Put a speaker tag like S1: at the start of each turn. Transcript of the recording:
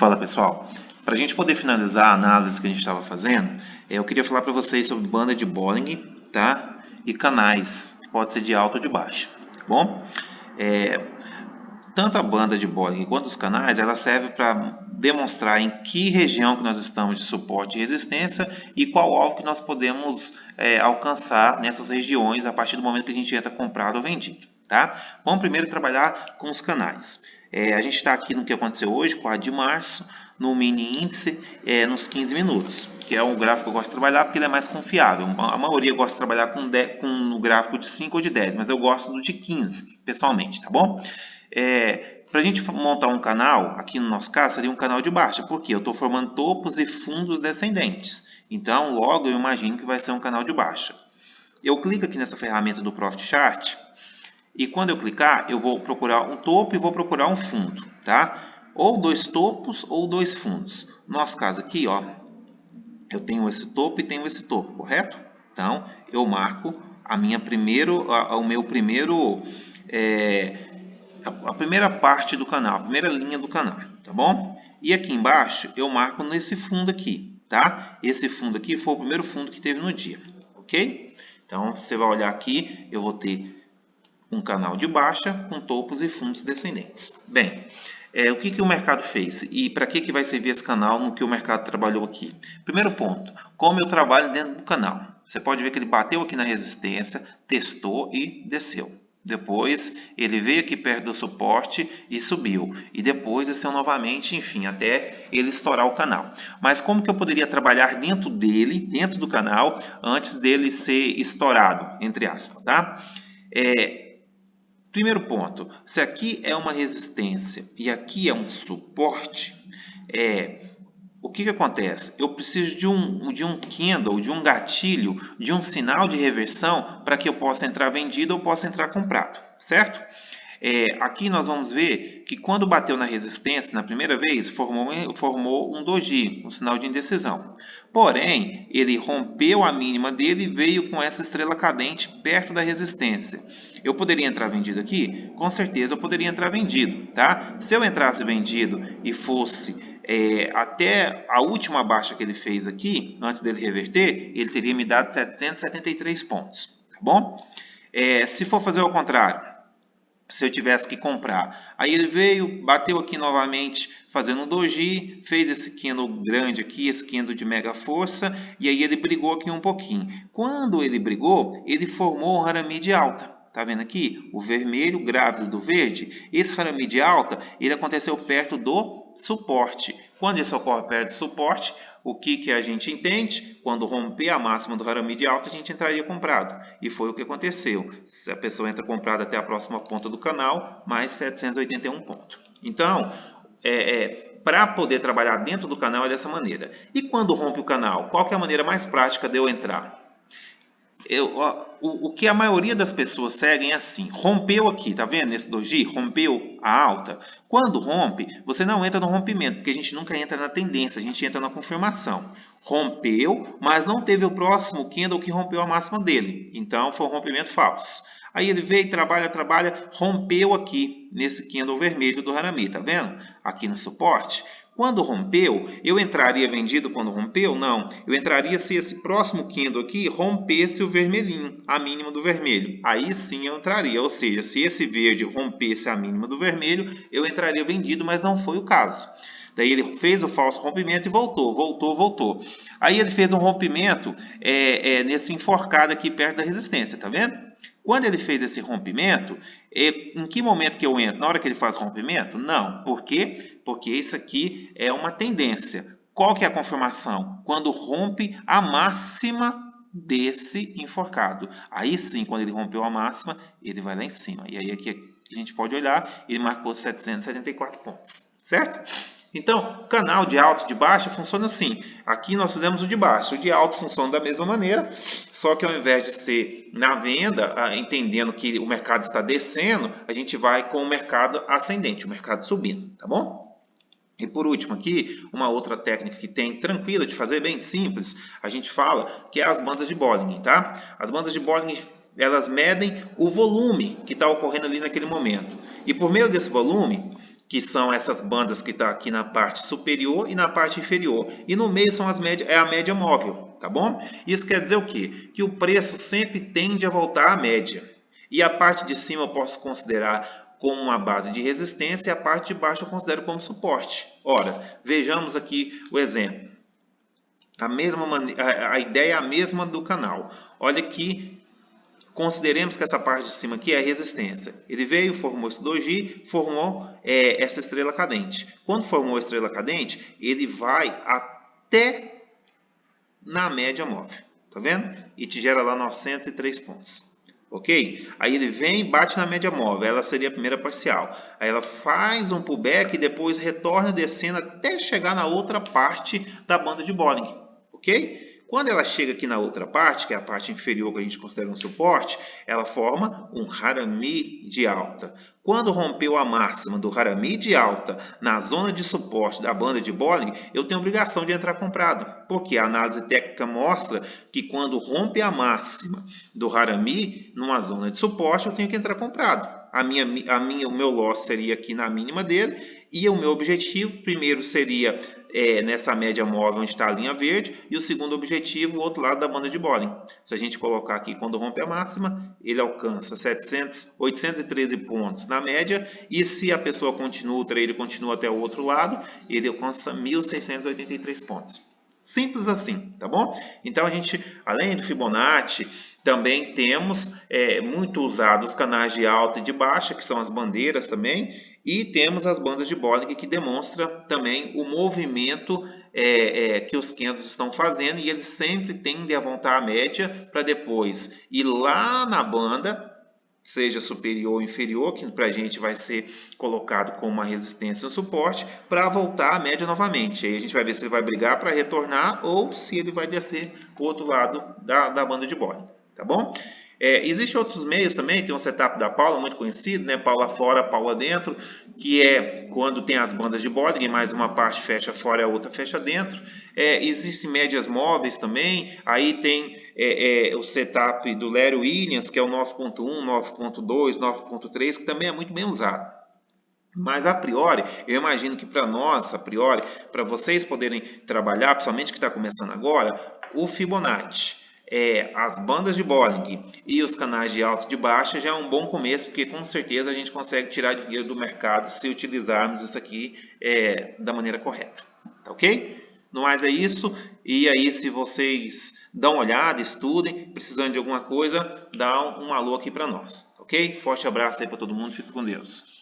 S1: Fala pessoal, para a gente poder finalizar a análise que a gente estava fazendo, eu queria falar para vocês sobre banda de Bollinger, tá? E canais, pode ser de alta ou de baixa, tá bom? Tanto a banda de Bollinger quanto os canais, ela serve para demonstrar em que região que nós estamos de suporte e resistência e qual alvo que nós podemos alcançar nessas regiões a partir do momento que a gente entra comprado ou vendido, tá? Vamos primeiro trabalhar com os canais. A gente está aqui no que aconteceu hoje, 4 de março, no mini índice, nos 15 minutos, que é um gráfico que eu gosto de trabalhar porque ele é mais confiável. A maioria gosta de trabalhar no gráfico de 5 ou de 10, mas eu gosto do de 15, pessoalmente, tá bom? Para a gente montar um canal, aqui no nosso caso, seria um canal de baixa, porque eu estou formando topos e fundos descendentes. Então, logo eu imagino que vai ser um canal de baixa. Eu clico aqui nessa ferramenta do Profit Chart, e quando eu clicar, eu vou procurar um topo e vou procurar um fundo, tá? Ou dois topos ou dois fundos. No nosso caso aqui, ó, eu tenho esse topo e tenho esse topo, correto? Então, eu marco a primeira parte do canal, a primeira linha do canal, tá bom? E aqui embaixo eu marco nesse fundo aqui, tá? Esse fundo aqui foi o primeiro fundo que teve no dia, ok? Então, você vai olhar aqui, eu vou ter um canal de baixa com topos e fundos descendentes. Bem, o que o mercado fez? E para que vai servir esse canal no que o mercado trabalhou aqui? Primeiro ponto, como eu trabalho dentro do canal. Você pode ver que ele bateu aqui na resistência, testou e desceu. Depois ele veio aqui perto do suporte e subiu. E depois desceu novamente, enfim, até ele estourar o canal. Mas como que eu poderia trabalhar dentro dele, dentro do canal, antes dele ser estourado, entre aspas, tá? Primeiro ponto, se aqui é uma resistência e aqui é um suporte, o que acontece? Eu preciso de um candle, de um gatilho, de um sinal de reversão para que eu possa entrar vendido ou possa entrar comprado, certo? Aqui nós vamos ver que quando bateu na resistência na primeira vez, formou um doji, um sinal de indecisão. Porém, ele rompeu a mínima dele e veio com essa estrela cadente perto da resistência. Eu poderia entrar vendido aqui? Com certeza eu poderia entrar vendido, tá? Se eu entrasse vendido e fosse até a última baixa que ele fez aqui, antes dele reverter, ele teria me dado 773 pontos, tá bom? Se for fazer ao contrário, se eu tivesse que comprar, aí ele veio, bateu aqui novamente fazendo um doji, fez esse candle grande aqui, esse candle de mega força, e aí ele brigou aqui um pouquinho. Quando ele brigou, ele formou um Harami de alta. Tá vendo aqui? O vermelho grávido do verde. Esse Harami de alta, ele aconteceu perto do suporte. Quando isso ocorre perto do suporte, o que a gente entende? Quando romper a máxima do Harami de alta, a gente entraria comprado. E foi o que aconteceu. Se a pessoa entra comprada até a próxima ponta do canal, mais 781 pontos. Então, para poder trabalhar dentro do canal é dessa maneira. E quando rompe o canal? Qual que é a maneira mais prática de eu entrar? O que a maioria das pessoas seguem é assim, rompeu aqui, tá vendo nesse doji? Rompeu a alta. Quando rompe, você não entra no rompimento, porque a gente nunca entra na tendência, a gente entra na confirmação. Rompeu, mas não teve o próximo candle que rompeu a máxima dele, então foi um rompimento falso. Aí ele veio, trabalha, rompeu aqui nesse candle vermelho do Harami, tá vendo? Aqui no suporte. Quando rompeu, eu entraria vendido quando rompeu? Não. Eu entraria se esse próximo candle aqui rompesse o vermelhinho, a mínima do vermelho. Aí sim eu entraria. Ou seja, se esse verde rompesse a mínima do vermelho, eu entraria vendido, mas não foi o caso. Daí ele fez o falso rompimento e voltou. Aí ele fez um rompimento nesse enforcado aqui perto da resistência, tá vendo? Quando ele fez esse rompimento, em que momento que eu entro? Na hora que ele faz o rompimento? Não. Por quê? Porque isso aqui é uma tendência. Qual que é a confirmação? Quando rompe a máxima desse enforcado. Aí sim, quando ele rompeu a máxima, ele vai lá em cima. E aí aqui a gente pode olhar, ele marcou 774 pontos. Certo? Então, o canal de alta e de baixa funciona assim. Aqui nós fizemos o de baixo. O de alto funciona da mesma maneira, só que ao invés de ser na venda, entendendo que o mercado está descendo, a gente vai com o mercado ascendente, o mercado subindo, tá bom? E por último aqui, uma outra técnica que tem tranquila de fazer, bem simples, a gente fala que é as bandas de Bollinger, tá? As bandas de Bollinger, elas medem o volume que está ocorrendo ali naquele momento. E por meio desse volume, que são essas bandas que estão aqui na parte superior e na parte inferior. E no meio são é a média móvel, tá bom? Isso quer dizer o quê? Que o preço sempre tende a voltar à média. E a parte de cima eu posso considerar como uma base de resistência e a parte de baixo eu considero como suporte. Ora, vejamos aqui o exemplo. A ideia é a mesma do canal. Olha aqui, consideremos que essa parte de cima aqui é a resistência. Ele veio, formou esse doji, formou essa estrela cadente. Quando formou a estrela cadente, ele vai até na média móvel. Tá vendo? E te gera lá 903 pontos. Ok? Aí ele vem e bate na média móvel. Ela seria a primeira parcial. Aí ela faz um pullback e depois retorna descendo até chegar na outra parte da banda de Bollinger. Ok? Quando ela chega aqui na outra parte, que é a parte inferior que a gente considera um suporte, ela forma um Harami de alta. Quando rompeu a máxima do Harami de alta na zona de suporte da banda de Bollinger, eu tenho obrigação de entrar comprado. Porque a análise técnica mostra que quando rompe a máxima do Harami numa zona de suporte, eu tenho que entrar comprado. O meu loss seria aqui na mínima dele e o meu objetivo primeiro seria nessa média móvel onde está a linha verde e o segundo objetivo, o outro lado da banda de Bollinger. Se a gente colocar aqui quando rompe a máxima, ele alcança 813 pontos na média e se a pessoa continua, o trader continua até o outro lado, ele alcança 1.683 pontos. Simples assim, tá bom? Então a gente, além do Fibonacci, também temos muito usados os canais de alta e de baixa, que são as bandeiras também, e temos as bandas de Bollinger que demonstra também o movimento que os candles estão fazendo e eles sempre tendem a voltar à média para depois ir lá na banda, seja superior ou inferior, que para a gente vai ser colocado como uma resistência ou suporte, para voltar à média novamente. Aí a gente vai ver se ele vai brigar para retornar ou se ele vai descer para o outro lado da banda de Bollinger. Tá bom? Existem outros meios também, tem um setup da Paula, muito conhecido, né? Paula fora, Paula dentro, que é quando tem as bandas de Bollinger, mais uma parte fecha fora e a outra fecha dentro. Existem médias móveis também, aí tem o setup do Larry Williams, que é o 9.1, 9.2, 9.3, que também é muito bem usado. Mas a priori, eu imagino que para nós, a priori, para vocês poderem trabalhar, principalmente que está começando agora, o Fibonacci, as bandas de Bollinger e os canais de alta e de baixa já é um bom começo, porque com certeza a gente consegue tirar dinheiro do mercado se utilizarmos isso aqui da maneira correta. Tá ok? No mais é isso. E aí, se vocês dão uma olhada, estudem, precisando de alguma coisa, dá um alô aqui para nós. Ok? Forte abraço aí para todo mundo. Fique com Deus.